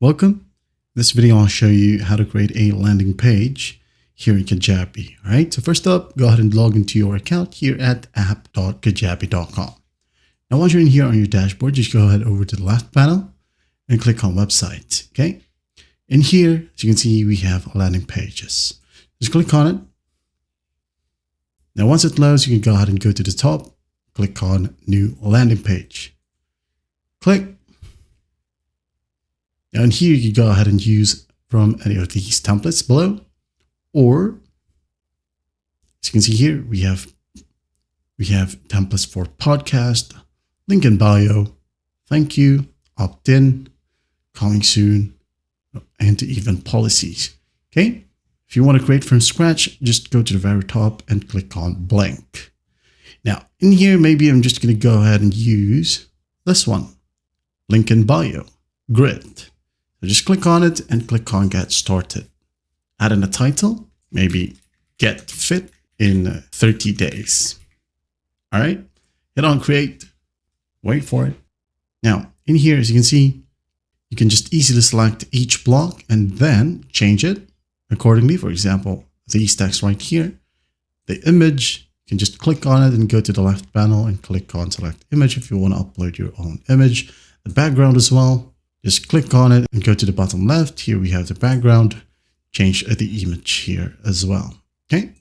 Welcome. In this video, I'll show you how to create a landing page here in Kajabi. All right. So first up, go ahead and log into your account here at app.kajabi.com. Now, once you're in here on your dashboard, just go ahead over to the left panel and click on website. Okay. In here, as you can see, we have landing pages. Just click on it. Now, once it loads, you can go ahead and go to the top, click on new landing page. Click. Now in here, you can go ahead and use from any of these templates below, or as you can see here, we have templates for podcast, link in bio, thank you, opt-in, coming soon, and even policies. Okay. If you want to create from scratch, just go to the very top and click on blank. Now in here, maybe I'm just going to go ahead and use this one, link in bio, grid. So just click on it and click on get started. Add in a title, maybe get fit in 30 days. All right, hit on create, wait for it. Now in here, as you can see, you can just easily select each block and then change it accordingly. For example, these text right here, the image, you can just click on it and go to the left panel and click on select image if you want to upload your own image. The background as well. Just click on it and go to the bottom left. Here we have the background. Change the image here as well. Okay.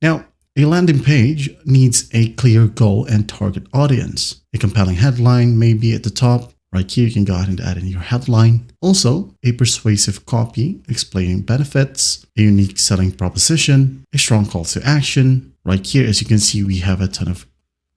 Now, a landing page needs a clear goal and target audience. A compelling headline may be at the top. Right here, you can go ahead and add in your headline. Also, a persuasive copy explaining benefits, a unique selling proposition, a strong call to action. Right here, as you can see, we have a ton of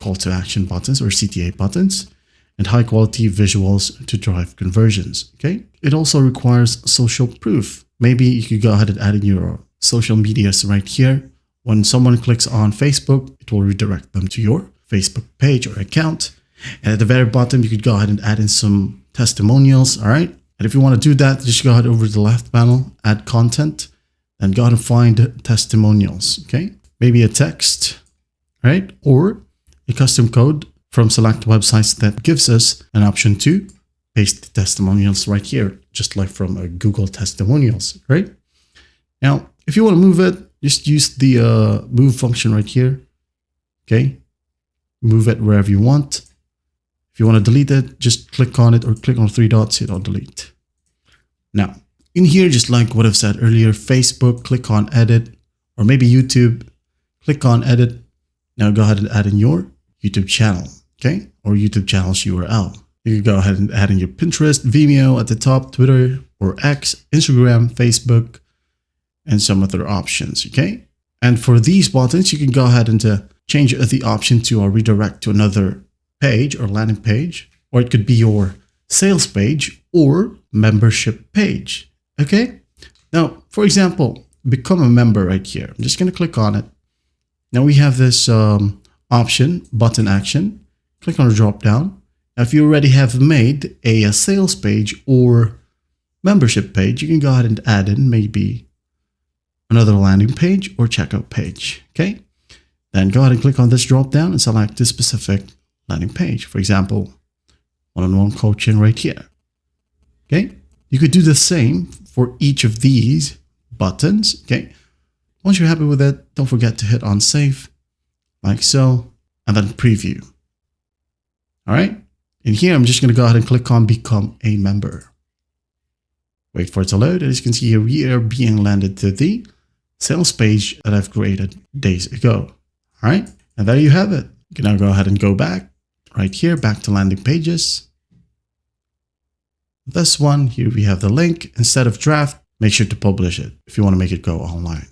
call to action buttons or CTA buttons, and high quality visuals to drive conversions. Okay. It also requires social proof. Maybe you could go ahead and add in your social medias right here. When someone clicks on Facebook, it will redirect them to your Facebook page or account. And at the very bottom, you could go ahead and add in some testimonials. All right. And if you want to do that, just go ahead over to the left panel, add content, and go ahead and find testimonials. Okay. Maybe a text, right? Or a custom code from select websites that gives us an option to paste the testimonials right here, just like from Google testimonials, right? Now, if you want to move it, just use the move function right here. Okay. Move it wherever you want. If you want to delete it, just click on it or click on three dots, hit on delete. Now, in here, just like what I've said earlier, Facebook, click on edit, or maybe YouTube, click on edit. Now go ahead and add in your YouTube channel. Okay, or YouTube channel's URL. You can go ahead and add in your Pinterest, Vimeo at the top, Twitter or X, Instagram, Facebook, and some other options. Okay, and for these buttons, you can go ahead and change the option to redirect to another page or landing page, or it could be your sales page or membership page. Okay, now for example, become a member right here. I'm just going to click on it. Now we have this option, button action. Click on the drop down. Now, if you already have made a sales page or membership page, you can go ahead and add in maybe another landing page or checkout page. Okay. Then go ahead and click on this drop down and select this specific landing page. For example, one-on-one coaching right here. Okay. You could do the same for each of these buttons. Okay. Once you're happy with it, don't forget to hit on save like so, and then preview. All right. In here, I'm just going to go ahead and click on become a member. Wait for it to load. As you can see here, we are being landed to the sales page that I've created days ago. All right. And there you have it. You can now go ahead and go back right here, back to landing pages. This one here, we have the link. Instead of draft, make sure to publish it if you want to make it go online.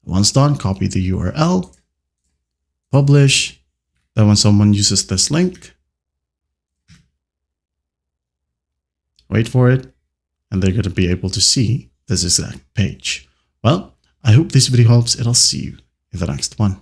Once done, copy the URL, publish. Then when someone uses this link, wait for it, and they're going to be able to see this exact page. Well, I hope this video helps, and I'll see you in the next one.